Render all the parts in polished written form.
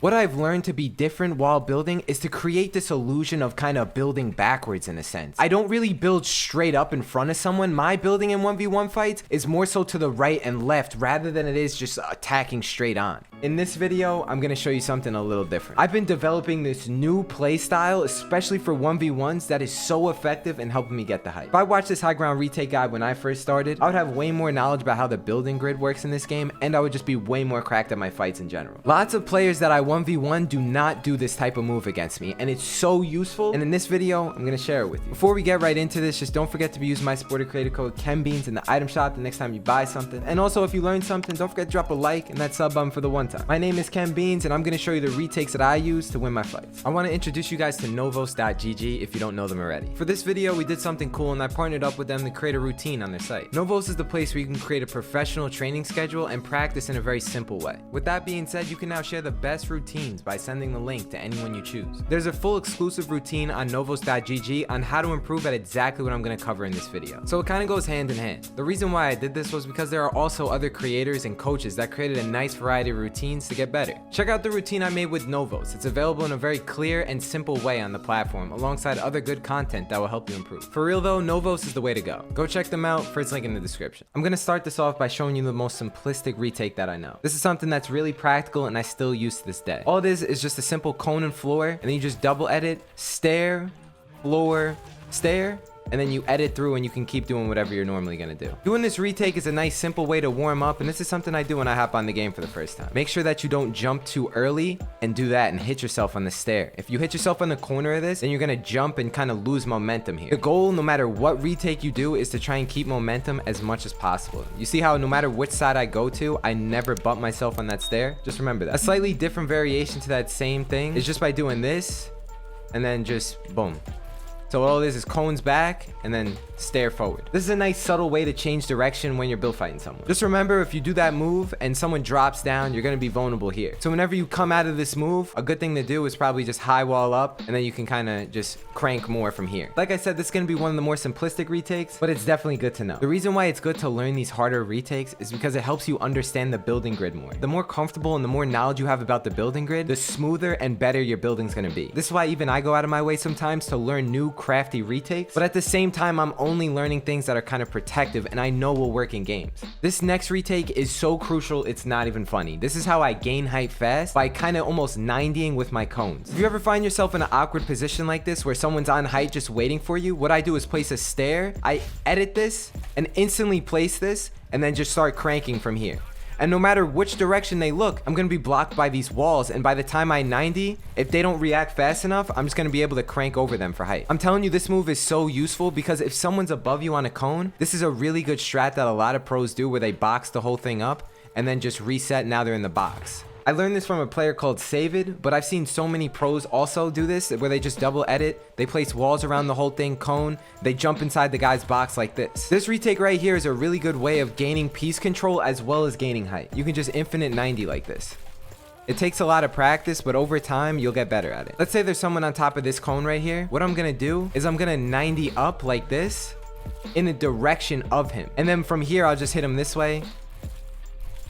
What I've learned to be different while building is to create this illusion of kind of building backwards in a sense. I don't really build straight up in front of someone. My building in 1v1 fights is more so to the right and left rather than it is just attacking straight on. In this video, I'm gonna show you something a little different. I've been developing this new play style, especially for 1v1s, that is so effective in helping me get the hype. If I watched this Highground Retake guide when I first started, I would have way more knowledge about how the building grid works in this game, and I would just be way more cracked at my fights in general. Lots of players that I 1v1 do not do this type of move against me, and it's so useful, and in this video, I'm gonna share it with you. Before we get right into this, just don't forget to be using my supporter creator code KenBeans in the item shop the next time you buy something. And also, if you learned something, don't forget to drop a like and that sub button for the one time. My name is KenBeans, and I'm gonna show you the retakes that I use to win my fights. I wanna introduce you guys to NOVOS.gg if you don't know them already. For this video, we did something cool, and I partnered up with them to create a routine on their site. NOVOS is the place where you can create a professional training schedule and practice in a very simple way. With that being said, you can now share the best routines by sending the link to anyone you choose. There's a full exclusive routine on NOVOS.gg on how to improve at exactly what I'm gonna cover in this video. So it kind of goes hand in hand. The reason why I did this was because there are also other creators and coaches that created a nice variety of routines to get better. Check out the routine I made with NOVOS. It's available in a very clear and simple way on the platform, alongside other good content that will help you improve. For real though, NOVOS is the way to go. Go check them out, first link in the description. I'm gonna start this off by showing you the most simplistic retake that I know. This is something that's really practical and I still use to this day. All it is just a simple cone and floor, and then you just double edit, stair, floor, stair, and then you edit through and you can keep doing whatever you're normally gonna do. Doing this retake is a nice simple way to warm up, and this is something I do when I hop on the game for the first time. Make sure that you don't jump too early and do that and hit yourself on the stair. If you hit yourself on the corner of this, then you're gonna jump and kind of lose momentum here. The goal, no matter what retake you do, is to try and keep momentum as much as possible. You see how no matter which side I go to, I never bump myself on that stair? Just remember that. A slightly different variation to that same thing is just by doing this and then just boom. So all this is cones back and then stair forward. This is a nice subtle way to change direction when you're build fighting someone. Just remember, if you do that move and someone drops down, you're gonna be vulnerable here. So whenever you come out of this move, a good thing to do is probably just high wall up, and then you can kind of just crank more from here. Like I said, this is gonna be one of the more simplistic retakes, but it's definitely good to know. The reason why it's good to learn these harder retakes is because it helps you understand the building grid more. The more comfortable and the more knowledge you have about the building grid, the smoother and better your building's gonna be. This is why even I go out of my way sometimes to learn new crafty retakes, but at the same time, I'm only learning things that are kind of protective and I know will work in games. This next retake is so crucial, it's not even funny. This is how I gain height fast, by kind of almost 90ing with my cones. If you ever find yourself in an awkward position like this where someone's on height just waiting for you, what I do is place a stair, I edit this and instantly place this, and then just start cranking from here. And no matter which direction they look, I'm gonna be blocked by these walls, and by the time I 90, if they don't react fast enough, I'm just gonna be able to crank over them for height. I'm telling you, this move is so useful because if someone's above you on a cone, this is a really good strat that a lot of pros do, where they box the whole thing up and then just reset, now they're in the box. I learned this from a player called Savid, but I've seen so many pros also do this, where they just double edit, they place walls around the whole thing, cone, they jump inside the guy's box like this. This retake right here is a really good way of gaining piece control as well as gaining height. You can just infinite 90 like this. It takes a lot of practice, but over time, you'll get better at it. Let's say there's someone on top of this cone right here. What I'm gonna do is I'm gonna 90 up like this in the direction of him. And then from here, I'll just hit him this way,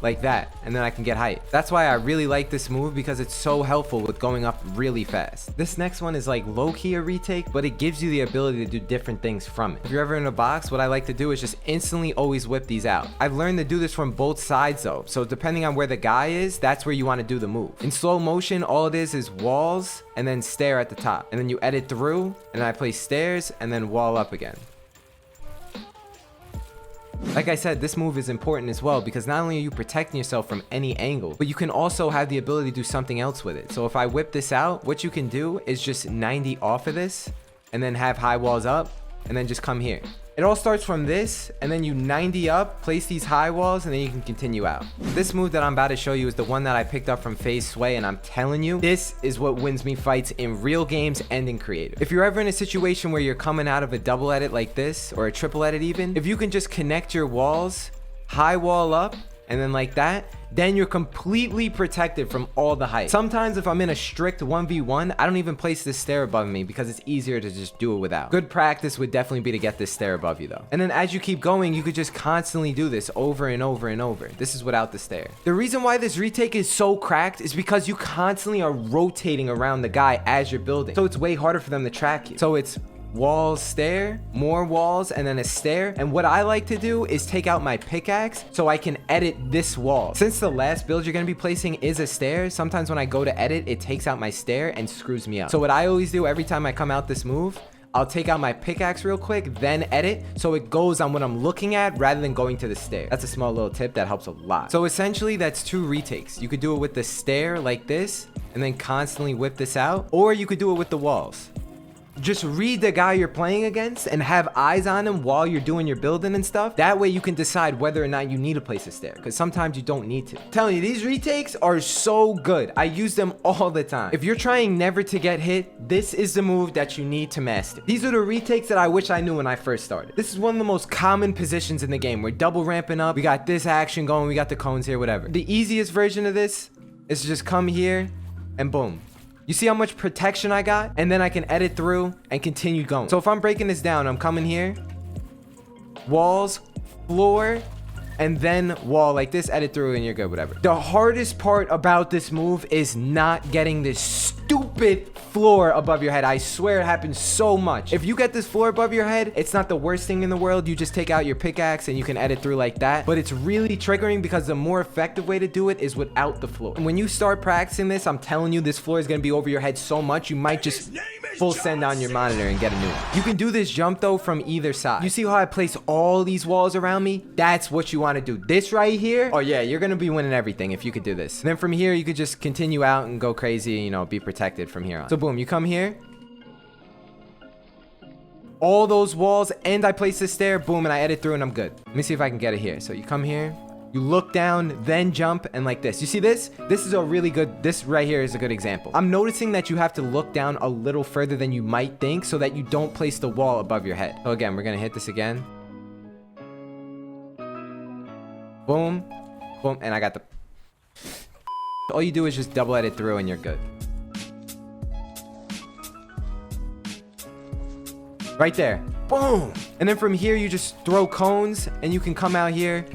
like that, and then I can get height. That's why I really like this move, because it's so helpful with going up really fast. This next one is like low-key a retake, but it gives you the ability to do different things from it. If you're ever in a box, what I like to do is just instantly always whip these out. I've learned to do this from both sides though, so depending on where the guy is, that's where you want to do the move. In slow motion, all it is walls and then stair at the top, and then you edit through, and I place stairs and then wall up again. Like I said, this move is important as well, because not only are you protecting yourself from any angle, but you can also have the ability to do something else with it. So if I whip this out, what you can do is just 90 off of this and then have high walls up and then just come here. It all starts from this, and then you 90 up, place these high walls, and then you can continue out. This move that I'm about to show you is the one that I picked up from FaZe Sway, and I'm telling you, this is what wins me fights in real games and in creative. If you're ever in a situation where you're coming out of a double edit like this, or a triple edit even, if you can just connect your walls, high wall up, and then like that, then you're completely protected from all the height. Sometimes if I'm in a strict 1v1, I don't even place this stair above me because it's easier to just do it without. Good practice would definitely be to get this stair above you though. And then as you keep going, you could just constantly do this over and over and over. This is without the stair. The reason why this retake is so cracked is because you constantly are rotating around the guy as you're building. So it's way harder for them to track you. So it's walls, stair, more walls, and then a stair. And what I like to do is take out my pickaxe so I can edit this wall. Since the last build you're going to be placing is a stair, sometimes when I go to edit, it takes out my stair and screws me up. So what I always do every time I come out this move, I'll take out my pickaxe real quick, then edit, so it goes on what I'm looking at rather than going to the stair. That's a small little tip that helps a lot. So essentially, that's 2 retakes. You could do it with the stair like this, and then constantly whip this out, or you could do it with the walls. Just read the guy you're playing against and have eyes on him while you're doing your building and stuff. That way you can decide whether or not you need to place a stair, because sometimes you don't need to. I'm telling you, these retakes are so good. I use them all the time. If you're trying never to get hit, this is the move that you need to master. These are the retakes that I wish I knew when I first started. This is one of the most common positions in the game. We're double ramping up. We got this action going. We got the cones here, whatever. The easiest version of this is to just come here and boom. You see how much protection I got? And then I can edit through and continue going. So if I'm breaking this down, I'm coming here, walls, floor, and then wall like this, edit through, and you're good, whatever. The hardest part about this move is not getting this stupid floor above your head. I swear it happens so much. If you get this floor above your head, it's not the worst thing in the world. You just take out your pickaxe and you can edit through like that. But it's really triggering because the more effective way to do it is without the floor. And when you start practicing this, I'm telling you, this floor is going to be over your head so much, you might just full send on your monitor and get a new one. You can do this jump though from either side. You see how I place all these walls around me? That's what you want to do. This right here, oh yeah, you're gonna be winning everything if you could do this. And then from here, you could just continue out and go crazy, you know, be protected from here on. So boom, you come here, all those walls, and I place this stair, boom, and I edit through and I'm good. Let me see if I can get it here. So you come here, you look down, then jump, and like this. You see this? This is a really good, this right here is a good example. I'm noticing that you have to look down a little further than you might think so that you don't place the wall above your head. So again, we're gonna hit this again. Boom, boom, and I got the... All you do is just double edit through and you're good. Right there, boom. And then from here, you just throw cones and you can come out here,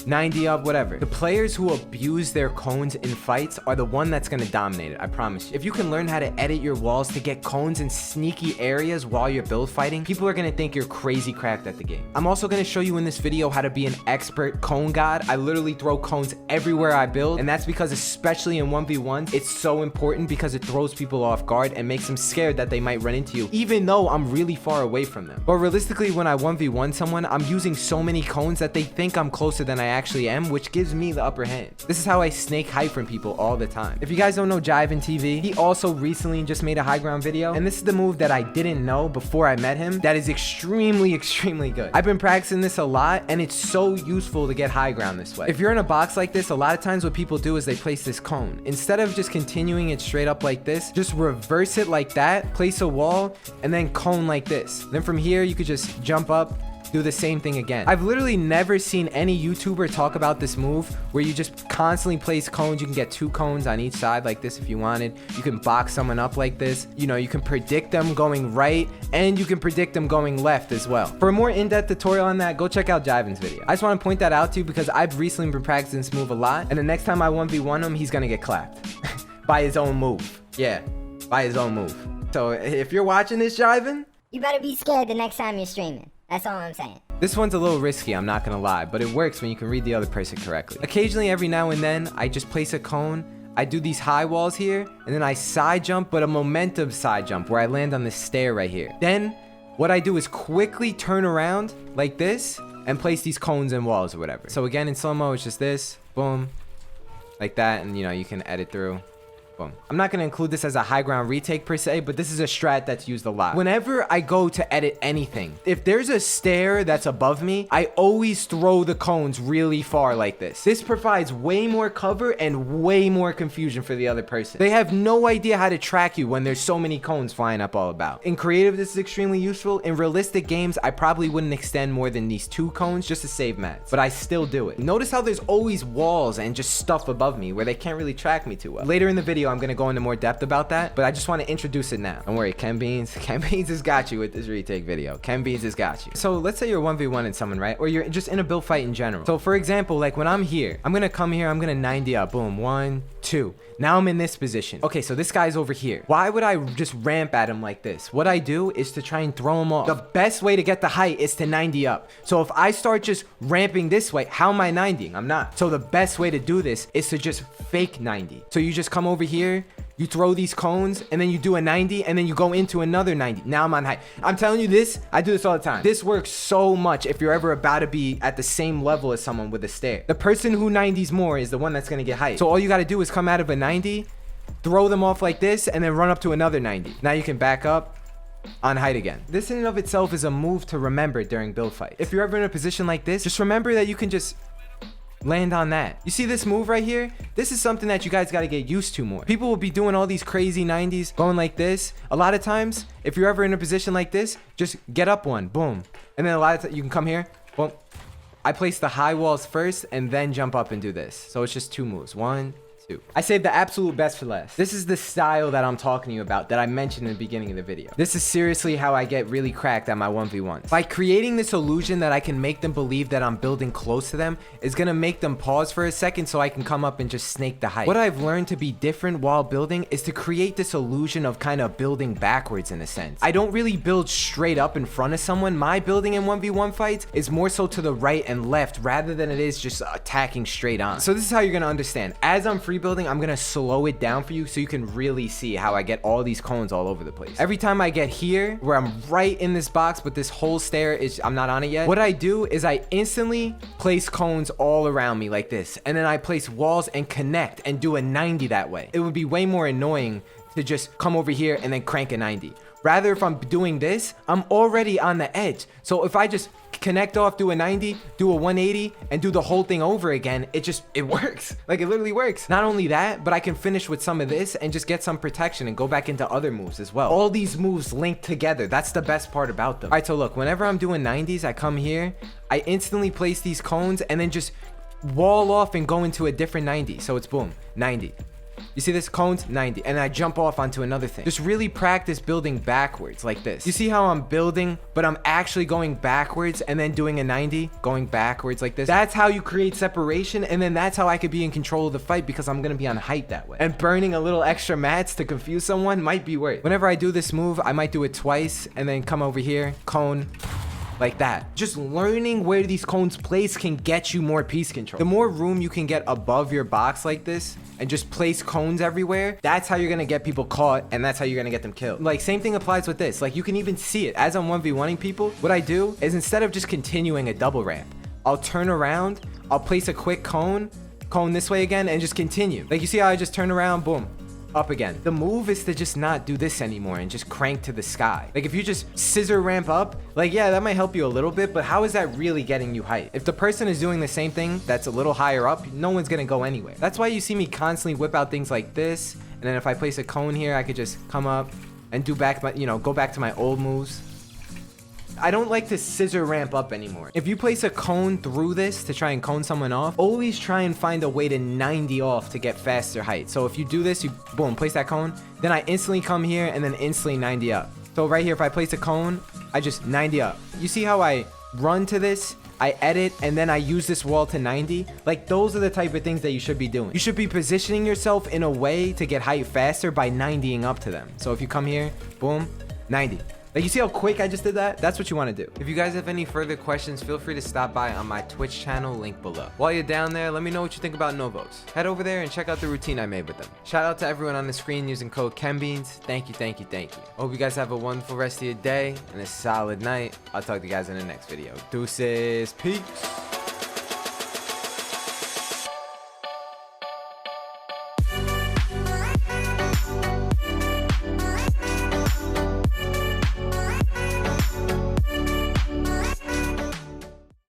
90 up, whatever. The players who abuse their cones in fights are the one that's gonna dominate it, I promise you. If you can learn how to edit your walls to get cones in sneaky areas while you're build fighting, people are gonna think you're crazy cracked at the game. I'm also gonna show you in this video how to be an expert cone god. I literally throw cones everywhere I build, and that's because especially in 1v1s, it's so important because it throws people off guard and makes them scared that they might run into you, even though I'm really far away from them. But realistically, when I 1v1 someone, I'm using so many cones that they think I'm closer than I actually am, which gives me the upper hand. This is how I snake hype from people all the time. If you guys don't know Jiven TV, he also recently just made a high ground video, and this is the move that I didn't know before I met him that is extremely good. I've been practicing this a lot, and it's so useful to get high ground this way. If you're in a box like this, a lot of times what people do is they place this cone. Instead of just continuing it straight up like this, just reverse it like that, place a wall, and then cone like this. Then from here, you could just jump up, do the same thing again. I've literally never seen any YouTuber talk about this move where you just constantly place cones. You can get 2 cones on each side like this if you wanted. You can box someone up like this. You know, you can predict them going right, and you can predict them going left as well. For a more in-depth tutorial on that, go check out Jiven's video. I just want to point that out to you because I've recently been practicing this move a lot, and the next time I 1v1 him, he's gonna get clapped by his own move. Yeah, by his own move. So if you're watching this, Jiven, you better be scared the next time you're streaming. That's all I'm saying. This one's a little risky, I'm not gonna lie, but it works when you can read the other person correctly. Occasionally, every now and then, I just place a cone, I do these high walls here, and then I side jump, but a momentum side jump where I land on this stair right here. Then, what I do is quickly turn around like this and place these cones and walls or whatever. So again, in slow-mo, it's just this, boom, like that, and you know, you can edit through. Boom. I'm not going to include this as a high ground retake per se, but this is a strat that's used a lot. Whenever I go to edit anything, if there's a stair that's above me, I always throw the cones really far like this. This provides way more cover and way more confusion for the other person. They have no idea how to track you when there's so many cones flying up all about. In creative, this is extremely useful. In realistic games, I probably wouldn't extend more than these 2 cones just to save mats, but I still do it. Notice how there's always walls and just stuff above me where they can't really track me too well. Later in the video, I'm going to go into more depth about that, but I just want to introduce it now. Don't worry, KenBeans has got you with this retake video. KenBeans has got you. So let's say you're 1v1ing someone, right? Or you're just in a build fight in general. So for example, like when I'm here, I'm going to come here, I'm going to 90 up. Boom, 1, 2. Now I'm in this position. Okay, so this guy's over here. Why would I just ramp at him like this? What I do is to try and throw him off. The best way to get the height is to 90 up. So if I start just ramping this way, how am I 90ing? I'm not. So the best way to do this is to just fake 90. So you just come over here, you throw these cones, and then you do a 90, and then you go into another 90. Now I'm on height. I'm telling you this, I do this all the time. This works so much if you're ever about to be at the same level as someone with a stair. The person who 90s more is the one that's gonna get height. So all you gotta do is come out of a 90, throw them off like this, and then run up to another 90. Now you can back up on height again. This in and of itself is a move to remember during build fights. If you're ever in a position like this, just remember that you can just land on that. You see this move right here? This is something that you guys got to get used to more. People will be doing all these crazy 90s going like this. A lot of times, if you're ever in a position like this, just get up one, boom. And then a lot of times you can come here, boom. I place the high walls first and then jump up and do this. So it's just 2 moves. 1, 2. I saved the absolute best for last. This is the style that I'm talking to you about that I mentioned in the beginning of the video. This is seriously how I get really cracked at my 1v1s. By creating this illusion that I can make them believe that I'm building close to them is gonna make them pause for a second so I can come up and just snake the height. What I've learned to be different while building is to create this illusion of kind of building backwards in a sense. I don't really build straight up in front of someone. My building in 1v1 fights is more so to the right and left rather than it is just attacking straight on. So this is how you're gonna understand. As I'm free building, I'm gonna slow it down for you so you can really see how I get all these cones all over the place. Every time I get here where I'm right in this box but this whole stair is I'm not on it yet, what I do is I instantly place cones all around me like this, and then I place walls and connect and do a 90 that way. It would be way more annoying to just come over here and then crank a 90. Rather, if I'm doing this, I'm already on the edge. So if I just connect off, do a 90, do a 180, and do the whole thing over again, it works. Like, it literally works. Not only that, but I can finish with some of this and just get some protection and go back into other moves as well. All these moves link together. That's the best part about them. All right, so look, whenever I'm doing 90s, I come here, I instantly place these cones and then just wall off and go into a different 90. So it's boom, 90. You see this? Cones, 90. And I jump off onto another thing. Just really practice building backwards like this. You see how I'm building, but I'm actually going backwards and then doing a 90, going backwards like this. That's how you create separation, and then that's how I could be in control of the fight because I'm going to be on height that way. And burning a little extra mats to confuse someone might be worth it. Whenever I do this move, I might do it twice and then come over here, cone, like that. Just learning where these cones place can get you more piece control. The more room you can get above your box like this and just place cones everywhere, that's how you're gonna get people caught, and that's how you're gonna get them killed. Like, same thing applies with this. Like, you can even see it. As I'm 1v1ing people, what I do is instead of just continuing a double ramp, I'll turn around, I'll place a quick cone this way again, and just continue. Like, you see how I just turn around, boom, up again. The move is to just not do this anymore and just crank to the sky. Like, if you just scissor ramp up, like, yeah, that might help you a little bit, but how is that really getting you height? If the person is doing the same thing that's a little higher up, no one's gonna go anywhere. That's why you see me constantly whip out things like this, and then if I place a cone here, I could just come up and do back my, go back to my old moves. I don't like to scissor ramp up anymore. If you place a cone through this to try and cone someone off, always try and find a way to 90 off to get faster height. So if you do this, you boom, place that cone, then I instantly come here and then instantly 90 up. So right here, if I place a cone, I just 90 up. You see how I run to this, I edit, and then I use this wall to 90? Like, those are the type of things that you should be doing. You should be positioning yourself in a way to get height faster by 90ing up to them. So if you come here, boom, 90. Like, you see how quick I just did that? That's what you want to do. If you guys have any further questions, feel free to stop by on my Twitch channel, link below. While you're down there, let me know what you think about NOVOS. Head over there and check out the routine I made with them. Shout out to everyone on the screen using code KenBeans. Thank you, thank you, thank you. I hope you guys have a wonderful rest of your day and a solid night. I'll talk to you guys in the next video. Deuces. Peace.